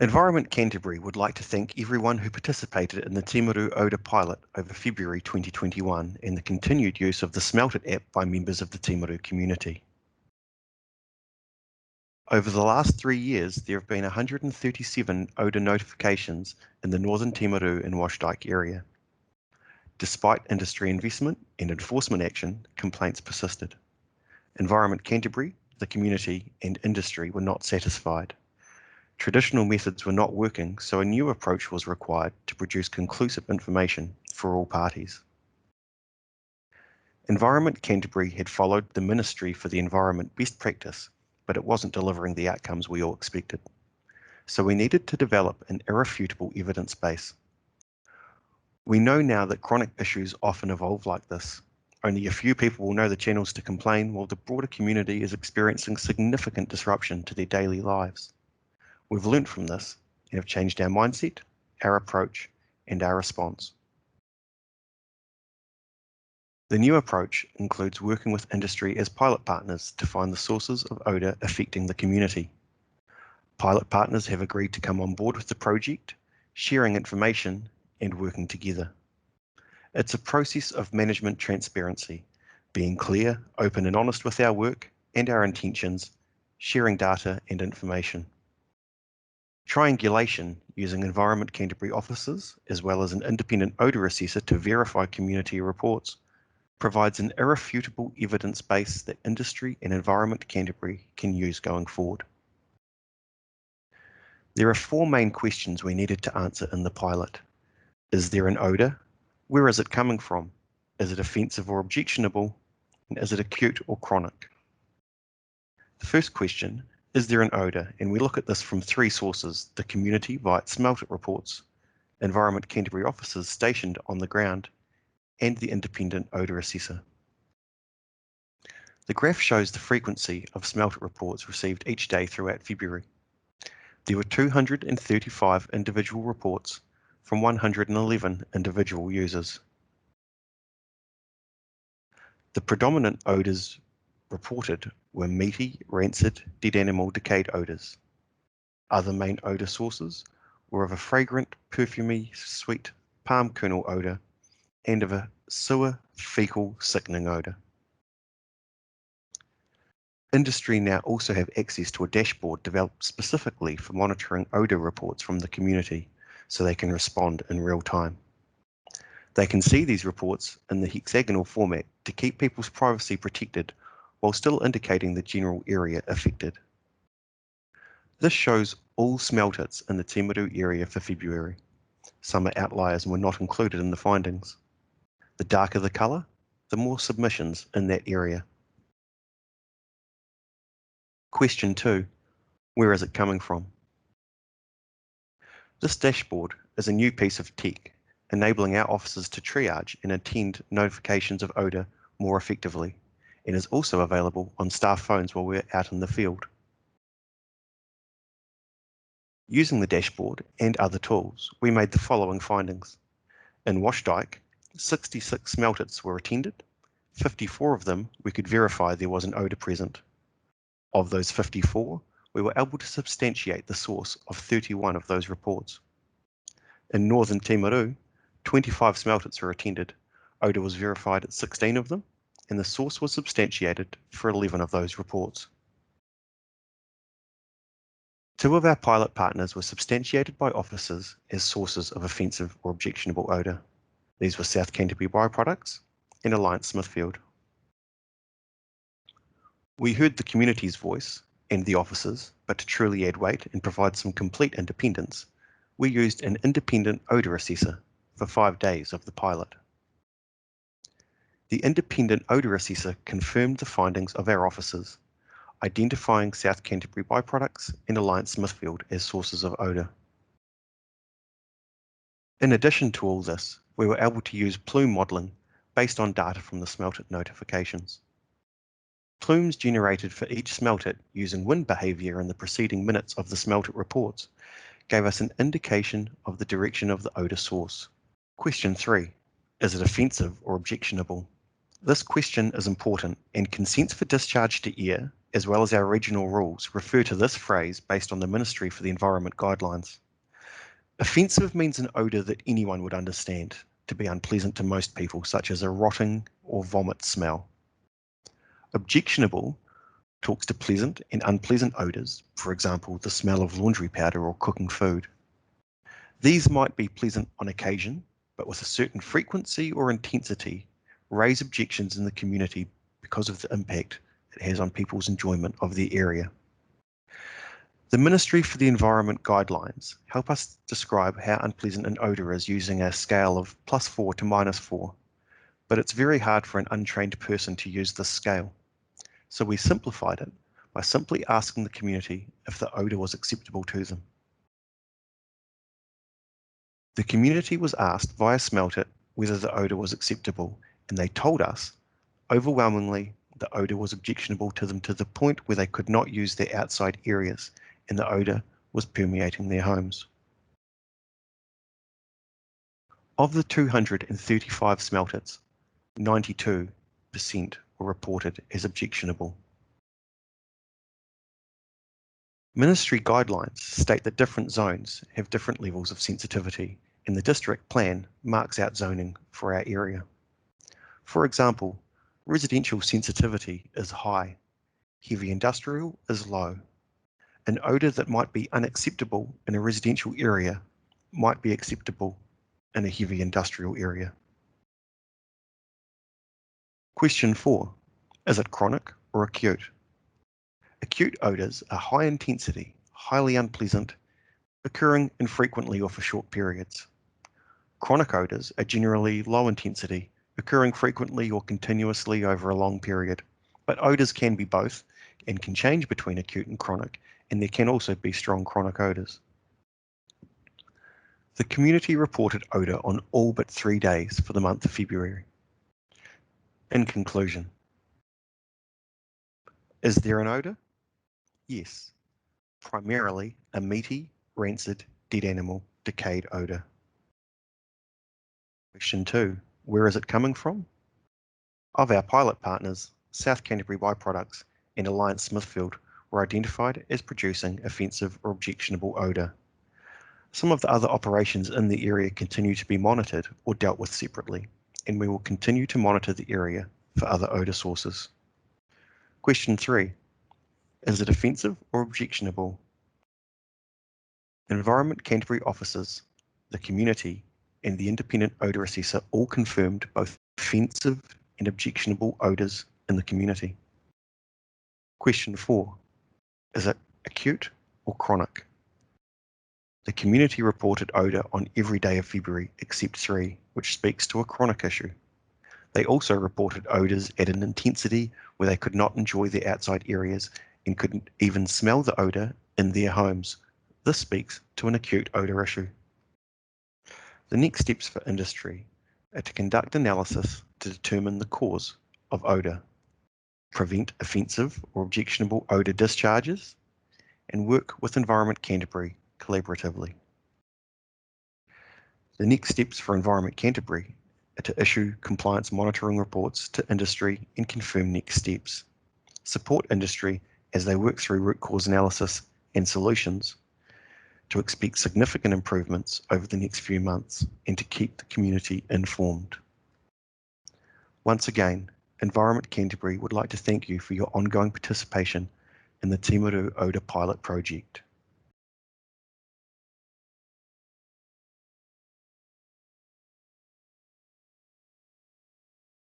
Environment Canterbury would like to thank everyone who participated in the Timaru Odour Pilot over February 2021 and the continued use of the Smelt It app by members of the Timaru community. Over the last 3 years, there have been 137 odour notifications in the northern Timaru and Washdyke area. Despite industry investment and enforcement action, complaints persisted. Environment Canterbury, the community and industry were not satisfied. Traditional methods were not working, so a new approach was required to produce conclusive information for all parties. Environment Canterbury had followed the Ministry for the Environment best practice, but it wasn't delivering the outcomes we all expected. So we needed to develop an irrefutable evidence base. We know now that chronic issues often evolve like this. Only a few people will know the channels to complain, while the broader community is experiencing significant disruption to their daily lives. We've learnt from this and have changed our mindset, our approach, and our response. The new approach includes working with industry as pilot partners to find the sources of odour affecting the community. Pilot partners have agreed to come on board with the project, sharing information and working together. It's a process of management transparency, being clear, open and honest with our work and our intentions, sharing data and information. Triangulation using Environment Canterbury officers, as well as an independent odour assessor to verify community reports, provides an irrefutable evidence base that industry and Environment Canterbury can use going forward. There are 4 main questions we needed to answer in the pilot. Is there an odour? Where is it coming from? Is it offensive or objectionable? And is it acute or chronic? The first question, is there an odour? And we look at this from 3 sources: the community via its Smelt It reports, Environment Canterbury officers stationed on the ground, and the independent odour assessor. The graph shows the frequency of Smelt It reports received each day throughout February. There were 235 individual reports from 111 individual users. The predominant odours reported were meaty, rancid, dead animal, decayed odours. Other main odour sources were of a fragrant, perfumey, sweet palm kernel odour and of a sewer, fecal, sickening odour. Industry now also have access to a dashboard developed specifically for monitoring odour reports from the community, so they can respond in real time. They can see these reports in the hexagonal format to keep people's privacy protected while still indicating the general area affected. This shows all Smelt Its in the Timaru area for February. Some are outliers and were not included in the findings. The darker the colour, the more submissions in that area. Question 2, where is it coming from? This dashboard is a new piece of tech, enabling our officers to triage and attend notifications of odour more effectively, and is also available on staff phones while we're out in the field. Using the dashboard and other tools, we made the following findings. In Washdyke, 66 Smelt Its were attended. 54 of them we could verify there was an odour present. Of those 54, we were able to substantiate the source of 31 of those reports. In northern Timaru, 25 Smelt Its were attended. Odour was verified at 16 of them, and the source was substantiated for 11 of those reports. 2 of our pilot partners were substantiated by officers as sources of offensive or objectionable odour. These were South Canterbury Bioproducts and Alliance Smithfield. We heard the community's voice and the officers, but to truly add weight and provide some complete independence, we used an independent odour assessor for 5 days of the pilot. The independent odour assessor confirmed the findings of our officers, identifying South Canterbury Bioproducts and Alliance Smithfield as sources of odour. In addition to all this, we were able to use plume modelling based on data from the Smelt It notifications. Plumes generated for each Smelt It using wind behaviour in the preceding minutes of the Smelt It reports gave us an indication of the direction of the odour source. Question 3. Is it offensive or objectionable? This question is important, and consents for discharge to air as well as our regional rules, refer to this phrase based on the Ministry for the Environment guidelines. Offensive means an odour that anyone would understand to be unpleasant to most people, such as a rotting or vomit smell. Objectionable talks to pleasant and unpleasant odours, for example, the smell of laundry powder or cooking food. These might be pleasant on occasion, but with a certain frequency or intensity, raise objections in the community because of the impact it has on people's enjoyment of the area. The Ministry for the Environment guidelines help us describe how unpleasant an odour is using a scale of +4 to -4, but it's very hard for an untrained person to use this scale. So we simplified it by simply asking the community if the odour was acceptable to them. The community was asked via Smelt It whether the odour was acceptable, and they told us, overwhelmingly, the odour was objectionable to them to the point where they could not use their outside areas, and the odour was permeating their homes. Of the 235 Smelt Its, 92% were reported as objectionable. Ministry guidelines state that different zones have different levels of sensitivity, and the district plan marks out zoning for our area. For example, residential sensitivity is high, heavy industrial is low. An odour that might be unacceptable in a residential area might be acceptable in a heavy industrial area. Question 4. Is it chronic or acute? Acute odours are high intensity, highly unpleasant, occurring infrequently or for short periods. Chronic odours are generally low intensity, occurring frequently or continuously over a long period, but odours can be both and can change between acute and chronic, and there can also be strong chronic odours. The community reported odour on all but 3 days for the month of February. In conclusion, is there an odour? Yes, primarily a meaty, rancid, dead animal, decayed odour. Question 2. Where is it coming from? Of our pilot partners, South Canterbury Byproducts and Alliance Smithfield were identified as producing offensive or objectionable odour. Some of the other operations in the area continue to be monitored or dealt with separately, and we will continue to monitor the area for other odour sources. Question 3. Is it offensive or objectionable? Environment Canterbury officers, the community, and the independent odour assessor all confirmed both offensive and objectionable odours in the community. Question 4. Is it acute or chronic? The community reported odour on every day of February except 3, which speaks to a chronic issue. They also reported odours at an intensity where they could not enjoy their outside areas and couldn't even smell the odour in their homes. This speaks to an acute odour issue. The next steps for industry are to conduct analysis to determine the cause of odour, prevent offensive or objectionable odour discharges, and work with Environment Canterbury collaboratively. The next steps for Environment Canterbury are to issue compliance monitoring reports to industry and confirm next steps, support industry as they work through root cause analysis and solutions, to expect significant improvements over the next few months, and to keep the community informed. Once again, Environment Canterbury would like to thank you for your ongoing participation in the Timaru Odour Pilot project.